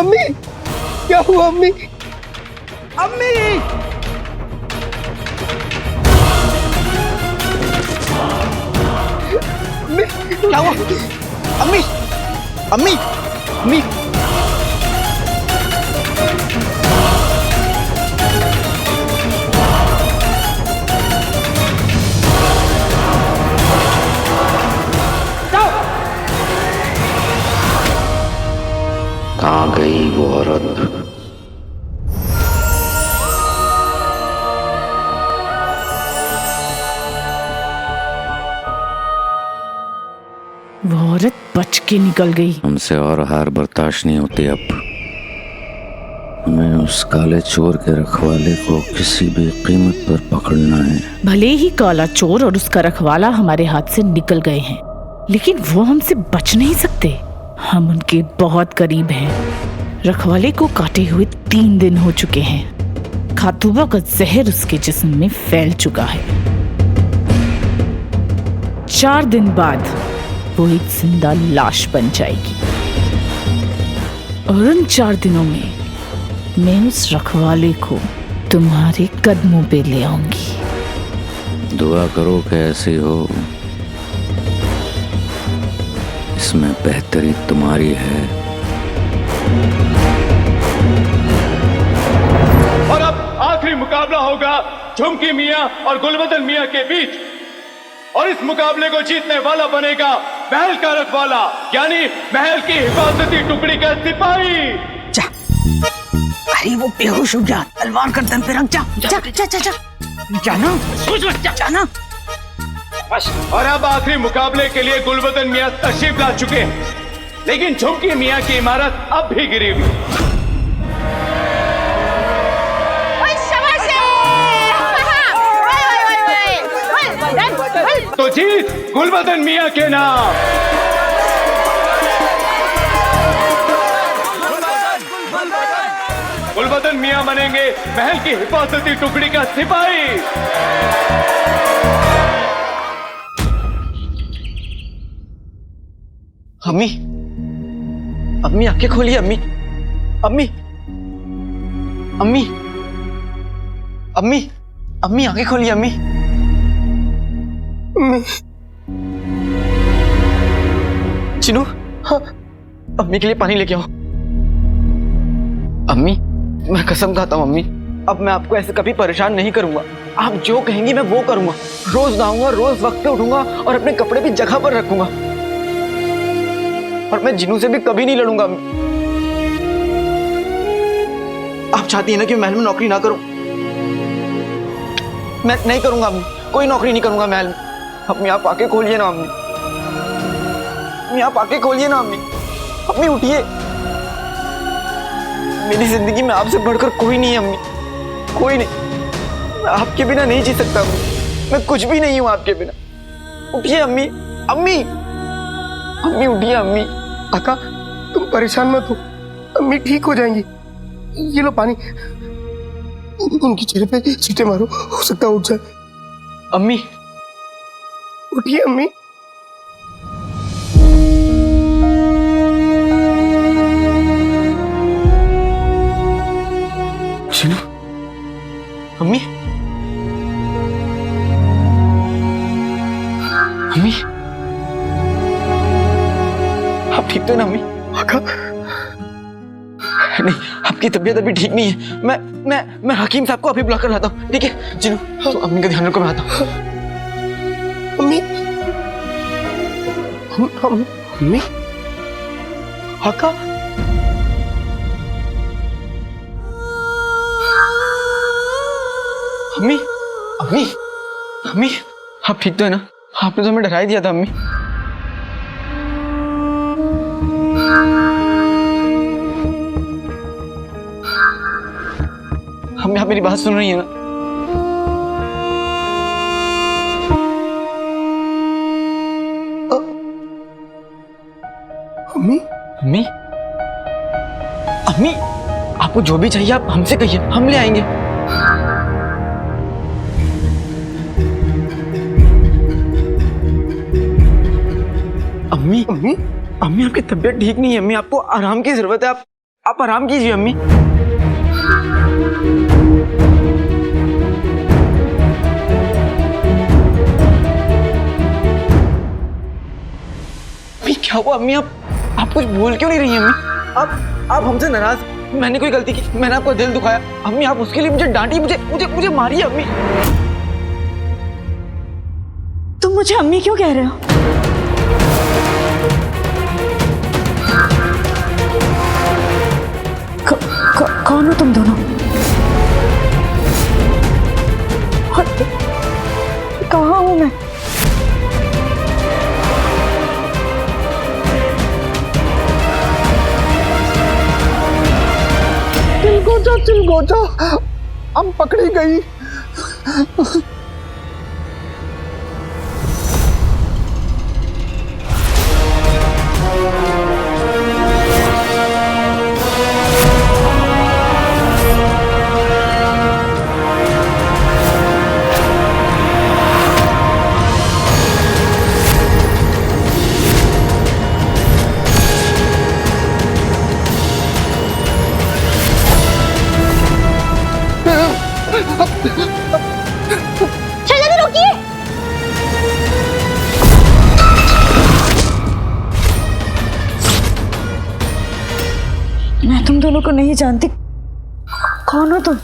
अम्मी, क्या हुआ अम्मी? अम्मी! अम्मी, क्या हुआ? अम्मी, अम्मी, अम्मी। कहाँ गई वो औरत? वो औरत बच के निकल गई। हमसे और हार बर्दाश्त नहीं होती अब। हमें उस काले चोर के रखवाले को किसी भी कीमत पर पकड़ना है। भले ही काला चोर और उसका रखवाला हमारे हाथ से निकल गए हैं, लेकिन वो हमसे बच नहीं सकते। हम उनके बहुत करीब हैं। रखवाले को काटे हुए 3 दिन हो चुके हैं। खातूबा का जहर उसके जिस्म में फैल चुका है। 4 दिन बाद वो एक जिंदा लाश बन जाएगी और उन 4 दिनों में मैं उस रखवाले को तुम्हारे कदमों पे ले आऊंगी। दुआ करो कि ऐसी हो। इसमें बेहतरी तुम्हारी है। और अब आखिरी मुकाबला होगा झुमकी मियां और गुलबदन मियां के बीच, और इस मुकाबले को जीतने वाला बनेगा महल का रखवाला, यानी महल की हिफाजती टुकड़ी का सिपाही। जा, अरे वो बेहोश हो गया, तलवार कर दम पे रख। जा जा जा जा जा जाना, जाना। और अब आखिरी मुकाबले के लिए गुलबदन मियां तशरीफ ला चुके हैं, लेकिन झुमकी मियां की इमारत अब भी गिरी हुई। तो जीत गुलबदन मियां के नाम। गुलबदन मियां बनेंगे महल की हिफाजती टुकड़ी का सिपाही। अम्मी, अम्मी आंखें खोलिए अम्मी, अम्मी, अम्मी, अम्मी, अम्मी आंखें खोलिए अम्मी, अम्मी। चिनू, हाँ, अम्मी के लिए पानी लेके आओ। अम्मी, मैं कसम खाता हूँ अम्मी, अब मैं आपको ऐसे कभी परेशान नहीं करूंगा। आप जो कहेंगी मैं वो करूंगा। रोज नहाऊंगा, रोज वक्त पे उठूंगा और अपने कपड़े भी जगह पर रखूंगा। और मैं जिनू से भी कभी नहीं लड़ूंगा। आप चाहती है ना कि महल में नौकरी ना करूं? मैं नहीं करूंगा अम्मी, कोई नौकरी नहीं करूंगा महल में। अम्मी आप आके खोलिए ना अम्मी, अम्मी आप आके खोलिए ना अम्मी, अम्मी उठिए। मेरी जिंदगी में आपसे बढ़कर कोई नहीं है अम्मी, कोई नहीं। मैं आपके बिना नहीं जी सकता अम्मी, मैं कुछ भी नहीं हूं आपके बिना। उठिए अम्मी, अम्मी, अम्मी उठिए अम्मी। काका तुम परेशान मत हो, अम्मी ठीक हो जाएंगी। ये लो पानी, उनके चेहरे पे छींटे मारो, हो सकता है उठ जाए। अम्मी उठिए अम्मी। चिनू, अम्मी, अम्मी, आप ठीक तो है ना अम्मी? काका नहीं, आपकी तबीयत अभी ठीक नहीं है। मैं हकीम साहब को अभी बुला कर लाता हूँ, ठीक है? चिनू, तो अम्मी का ध्यान रखो, मैं आता हूँ। अम्मी, अम्मी, काका, अम्मी, अम्मी, अम्मी, आप ठीक तो है ना? आपने तो हमें डरा ही दिया था अम्मी। अम्मी आप मेरी बात सुन रही है ना? अम्मी, अम्मी, अम्मी, आपको जो भी चाहिए आप हमसे कहिए, हम ले आएंगे। अम्मी, अम्मी, अम्मी आपकी तबीयत ठीक नहीं है अम्मी, आपको आराम की जरूरत है। आप आराम कीजिए अम्मी। अम्मी क्या हुआ अम्मी? आप कुछ बोल क्यों नहीं रही हैं अम्मी? आप हमसे नाराज? मैंने कोई गलती की? मैंने आपका दिल दुखाया? अम्मी आप उसके लिए मुझे डांटी, मुझे मारिए अम्मी। तुम मुझे अम्मी क्यों कह रहे हो? कौन हो तुम दोनों? और कहाँ हूं मैं? चिलगोजा, हम पकड़ी गई। मैं तुम दोनों को नहीं जानती। कौन हो तुम?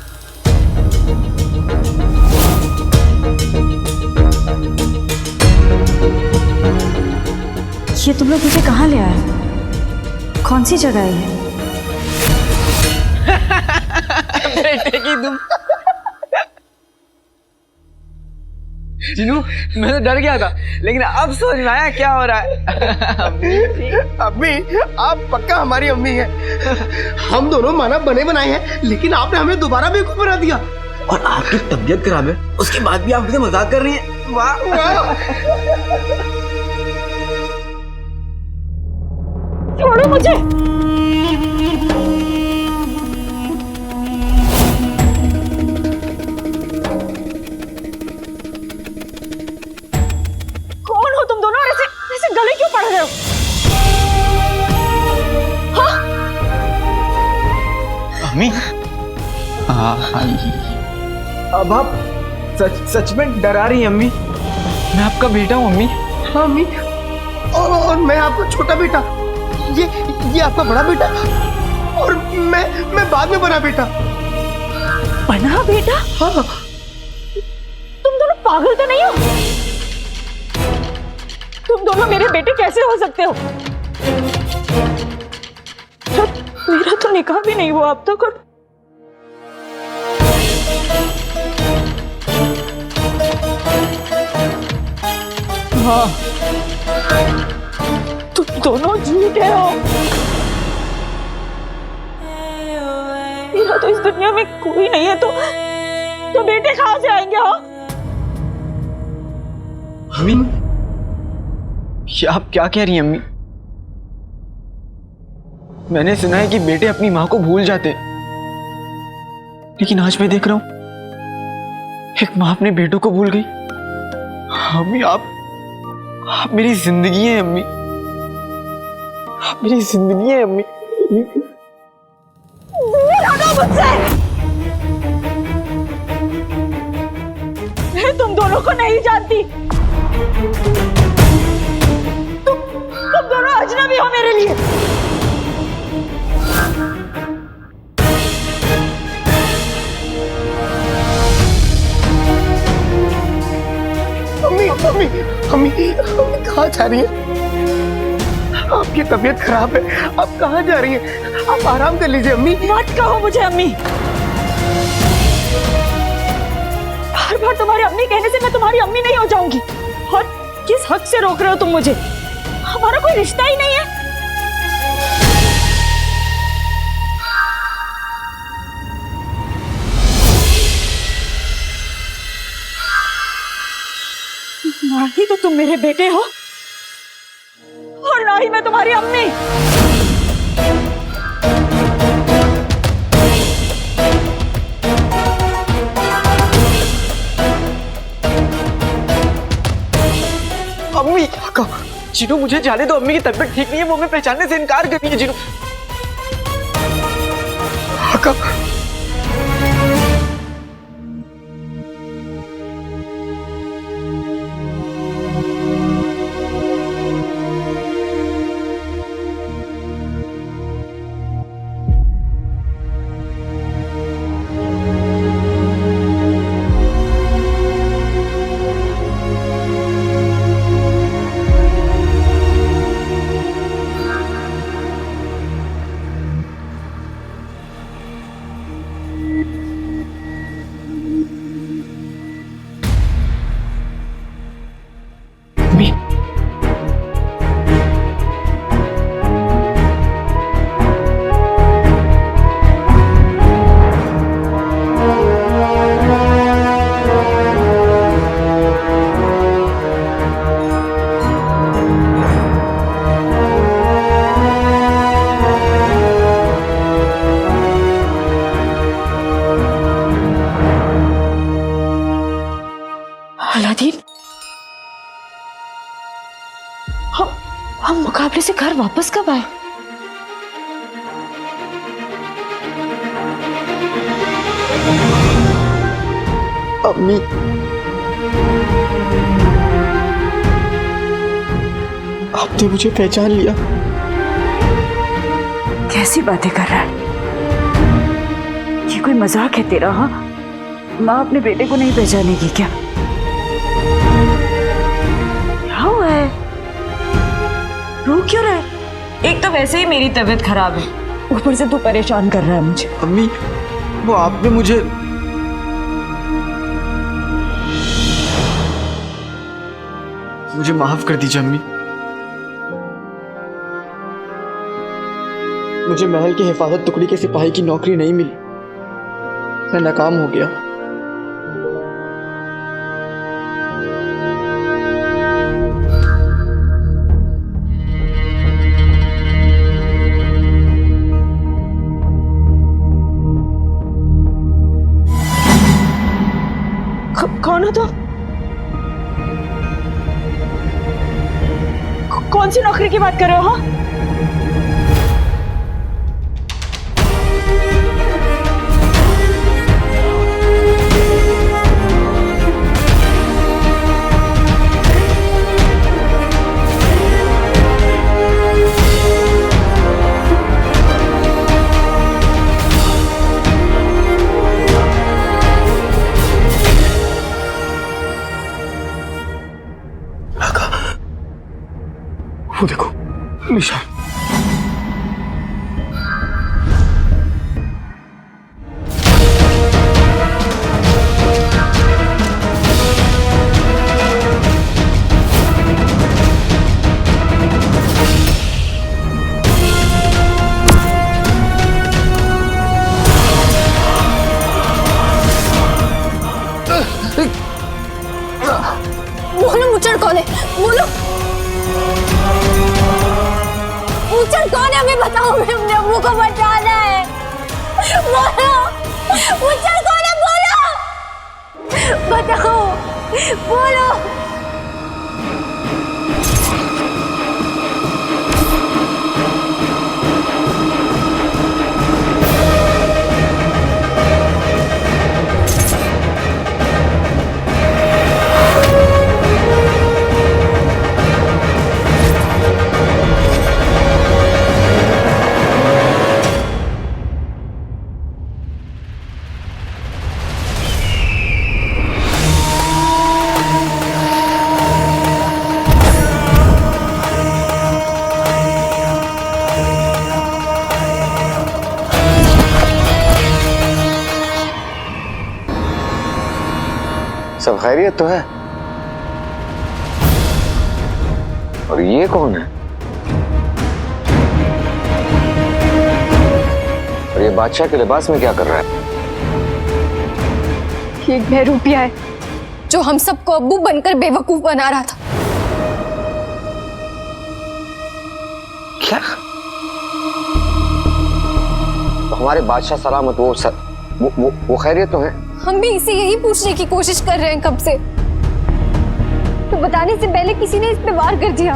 ये तुम लोग मुझे कहाँ ले आए? कौन सी जगह है ये? बेटे की तुम। जिनू मैं तो डर गया था, लेकिन अब समझ में आया क्या हो रहा है। अम्मी आप पक्का हमारी अम्मी है। हम दोनों मानव बने बनाए हैं, लेकिन आपने हमें दोबारा बेवकूफ बना दिया। और आपकी तबीयत खराब है, उसके बाद भी आप मुझसे मजाक कर रही हैं। वाह वाह। छोड़ो मुझे। कौन हो तुम दोनों? ऐसे ऐसे गले क्यों पड़ रहे हो? हाँ? अम्मी अब आप सच में डरा रही हैं अम्मी। मैं आपका बेटा हूँ अम्मी। हाँ अम्मी, और मैं आपका छोटा बेटा। ये आपका बड़ा बेटा, और मैं बाद में बना बेटा। बना बेटा? हाँ। तुम दोनों पागल तो नहीं हो? तुम दोनों मेरे बेटे कैसे हो सकते हो? मेरा तो निकाह भी नहीं हुआ अब तक। और हाँ, तुम दोनों झूठे हो। मेरा तो इस दुनिया में कोई नहीं है, तो बेटे कहाँ से आएंगे? हो अम्मी ये आप क्या कह रही हैं अम्मी? मैंने सुना है कि बेटे अपनी माँ को भूल जाते हैं, लेकिन आज मैं देख रहा हूं एक माँ अपने बेटों को भूल गई। अम्मी आप मेरी जिंदगी है अम्मी, आप मेरी जिंदगी है अम्मी। दूर हटो मुझसे। मैं तुम दोनों को नहीं जानती। तुम दोनों अजनबी हो मेरे लिए। अम्मी कहाँ जा रही हैं? आपकी तबीयत खराब है, आप कहाँ जा रही हैं? आप आराम कर लीजिए अम्मी। मत कहो मुझे अम्मी। बार बार तुम्हारी अम्मी कहने से मैं तुम्हारी अम्मी नहीं हो जाऊंगी। और किस हक से रोक रहे हो तुम मुझे? हमारा कोई रिश्ता ही नहीं है। ना ही तो तुम मेरे बेटे हो, और ना ही मैं तुम्हारी अम्मी। अम्मी जिनू मुझे जाने दो, अम्मी की तबीयत ठीक नहीं है, वो हमें पहचानने से इनकार कर रही है। जिनू आका, अम्मी, अलादीन, हम मुकाबले से घर वापस कब आए? अम्मी, आपने मुझे पहचान लिया। कैसी बातें कर रहा है? ये कोई मजाक है तेरा? हाँ, माँ अपने बेटे को नहीं पहचानेगी क्या? क्या हुआ है? रो क्यों रहा है? एक तो वैसे ही मेरी तबीयत खराब है, ऊपर से तू परेशान कर रहा है मुझे। अम्मी, वो आपने मुझे माफ कर दीजिए अम्मी। मुझे महल की हिफाजत टुकड़ी के सिपाही की नौकरी नहीं मिली, मैं नाकाम हो गया। कौन हो तुम? कौन सी नौकरी की बात कर रहे हो? हाँ, वो देखो निशान। बोलो मुचड़ कौन है? बोलो मुचड़ कौन है? हमें बताओ, हमें अपने अम्मू को बचाना है। बोलो मुचड़ कौन है? बोलो, बताओ, बोलो। सब खैरियत तो है? और ये कौन है? और ये बादशाह के लिबास में क्या कर रहा है? ये एक बहरूपिया है जो हम सबको अब्बू बनकर बेवकूफ बना रहा था। क्या? तो हमारे बादशाह सलामत वो खैरियत तो है? हम भी इसे यही पूछने की कोशिश कर रहे हैं कब से, तो बताने से पहले किसी ने इस पे वार कर दिया।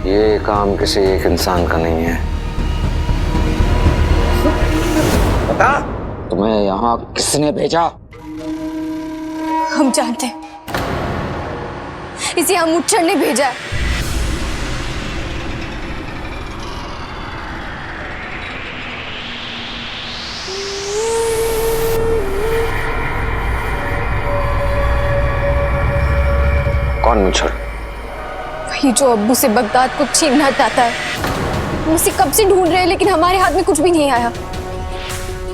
ये काम किसी एक इंसान का नहीं है, बता। तुम्हें यहाँ किसने भेजा? हम जानते हैं, इसे हम मुच्छर ने भेजा है। कौन मुच्छर? वही जो अब्बू से बगदाद को छीनना चाहता है। हम उसे कब से ढूंढ रहे हैं, लेकिन हमारे हाथ में कुछ भी नहीं आया।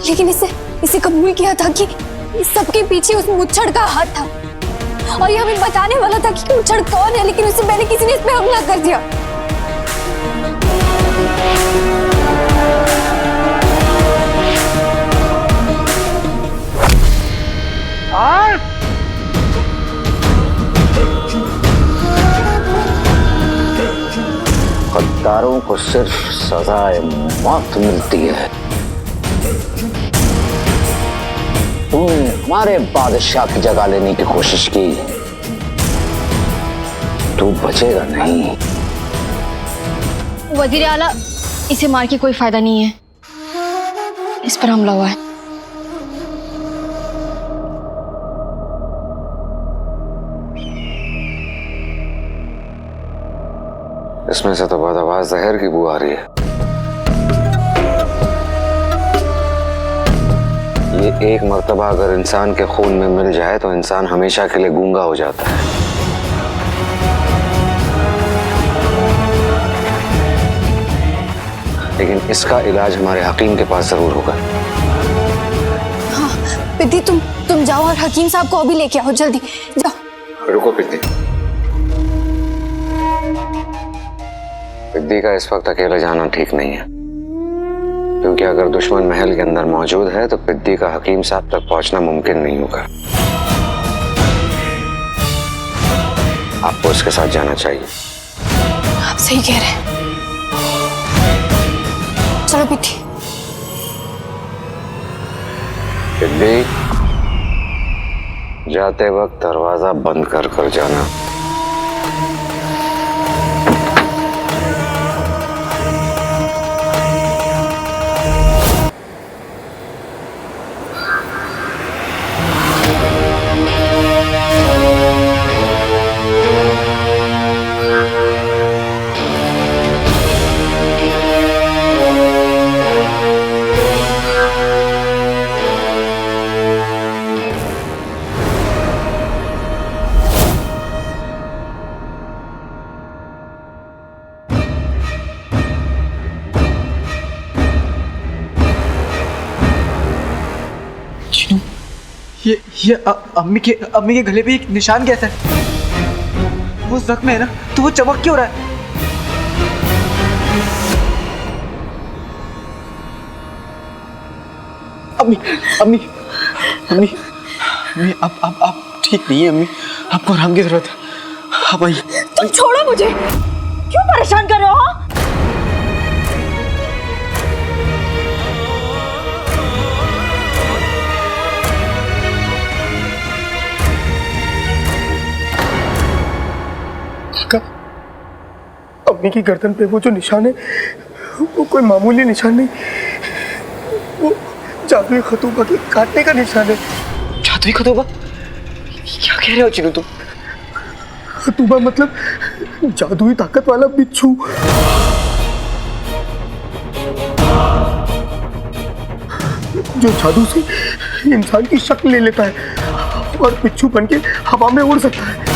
लेकिन इसे कबूल किया था कि इस सबके पीछे उस मुच्छर का हाथ था, और ये हमें बताने वाला था कि मुच्छर कौन है, लेकिन उससे पहले किसी ने इस पे हमला कर दिया। गद्दारों को सिर्फ सजाए मौत मिलती है। तुमने हमारे बादशाह की जगह लेने की कोशिश की, तू बचेगा नहीं। वजीर आला, इसे मार के कोई फायदा नहीं है, इस पर हमला हुआ है। इसमें से तो बहुत आवाज जहर की बू आ रही है। ये एक मर्तबा अगर इंसान के खून में मिल जाए तो इंसान हमेशा के लिए गूंगा हो जाता है। लेकिन इसका इलाज हमारे हकीम के पास जरूर होगा। हाँ पिद्दी, तुम जाओ और हकीम साहब को अभी लेके आओ, जल्दी जाओ। रुको पिद्दी। पिद्दी का इस वक्त अकेले जाना ठीक नहीं है, क्योंकि अगर दुश्मन महल के अंदर मौजूद है तो पिद्दी का हकीम साहब तक पहुंचना मुमकिन नहीं होगा। आपको उसके साथ जाना चाहिए। आप सही कह रहे हैं, चलो पिद्दी। पिद्दी, जाते वक्त दरवाजा बंद कर कर जाना। ये अम्मी के गले पे एक निशान कैसा है? वो जख्म है ना, तो वो चमक क्यों रहा है? अम्मी अम्मी अम्मी अम्मी आप ठीक नहीं है अम्मी, आपको आराम की जरूरत है। आप आइए। तुम छोड़ो मुझे, क्यों परेशान कर रहे हो? हाँ? अम्मी की गर्दन पे वो जो निशान है, वो कोई मामूली निशान नहीं, वो जादुई खतूबा के काटने का निशान है। जादुई खतूबा? क्या कह रहे हो चिनू तुम? खतूबा मतलब जादुई ताकत वाला बिच्छू। जो जादू से इंसान की शक्ल ले लेता है और बिच्छू बनके हवा में उड़ सकता है।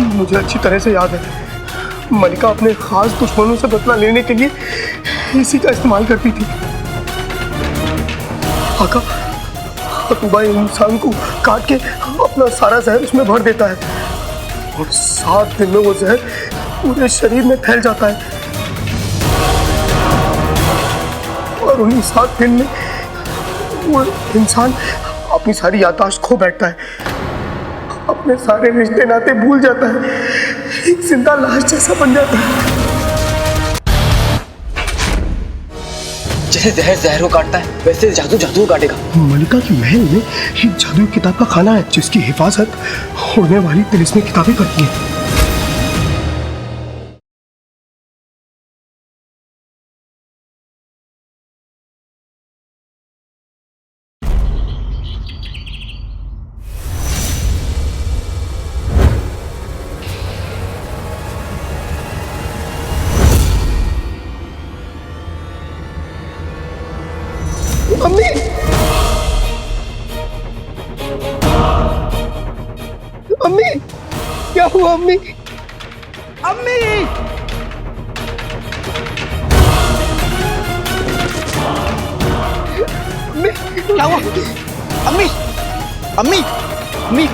मुझे अच्छी तरह से याद है, मलिका अपने खास दुश्मनों से बदला लेने के लिए इसी का इस्तेमाल करती थी। आका, खतूबा इंसान को काट के अपना सारा जहर उसमें भर देता है और 7 दिन में वो जहर पूरे शरीर में फैल जाता है और उन्हीं 7 दिन में वो इंसान अपनी सारी याददाश्त खो बैठता है, अपने सारे रिश्ते नाते भूल जाता है, एक जिंदा लाश जैसा बन जाता है। जैसे जहर जहर को काटता है, वैसे जादू जादू को काटेगा। मलिका की महल में एक जादुई किताब का खाना है, जिसकी हिफाजत उड़ने वाली तिलिस्मी किताबें करती हैं। हुआ अम्मी? अम्मी क्या हुआ? अम्मी अम्मी अम्मी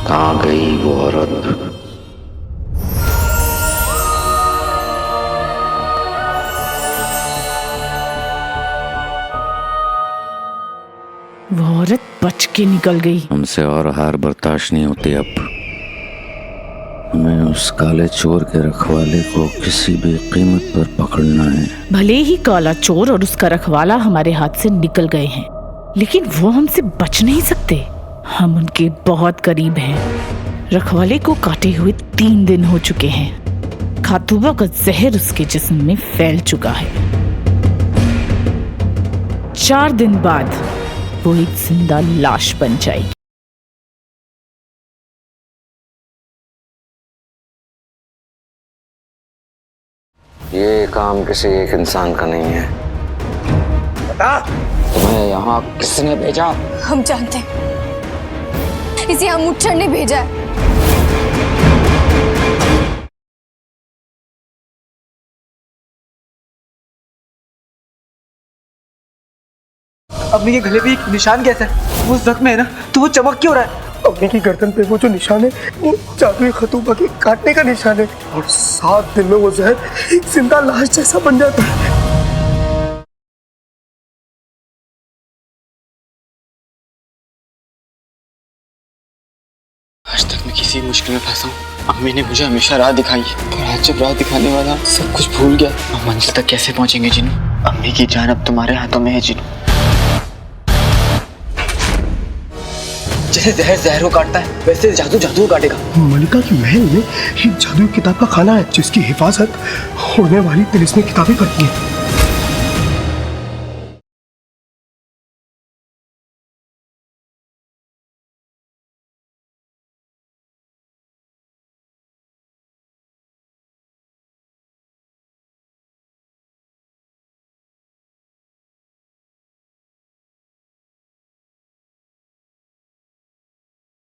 कहाँ गई वो औरत? वो औरत बच के निकल गई। हमसे और हार बर्दाश्त नहीं होती अब। हमें उस काले चोर के रखवाले को किसी भी कीमत पर पकड़ना है। भले ही काला चोर और उसका रखवाला हमारे हाथ से निकल गए हैं, लेकिन वो हमसे बच नहीं सकते। हम उनके बहुत करीब हैं। रखवाले को काटे हुए 3 दिन हो चुके हैं। खातूबा का जहर उसके जिस्म में फैल चुका है। 4 दिन बाद वो एक जिंदा लाश बन जाएगी। ये काम किसी एक इंसान का नहीं है। बता, तुम्हें यहाँ किसने भेजा? हम जानते हैं, इसे हम मुच्छर ने भेजा है। अम्मी के गले पे एक निशान कैसा है? वो जख्म है ना, तो वो चमक क्यों रहा है? अम्मी की गर्दन पे वो जो निशान है वो जादुई खतूबा के काटने का निशान है, और 7 दिन में वो जहर एक जिंदा लाश जैसा बन जाता है। आज तक मैं किसी मुश्किल में फंसा हूँ। अम्मी ने मुझे हमेशा राह दिखाई, पर आज जब राह दिखाने वाला सब कुछ भूल गया, हम मंजिल तक कैसे पहुंचेंगे जिनू? अम्मी की जान अब तुम्हारे हाथों में है जिनू। जैसे जहर जहर को काटता है, वैसे जादू जादू को काटेगा। मलिका की महल में एक जादुई किताब का खाना है जिसकी हिफाजत उड़ने वाली तिलिस्मी किताबें करती हैं।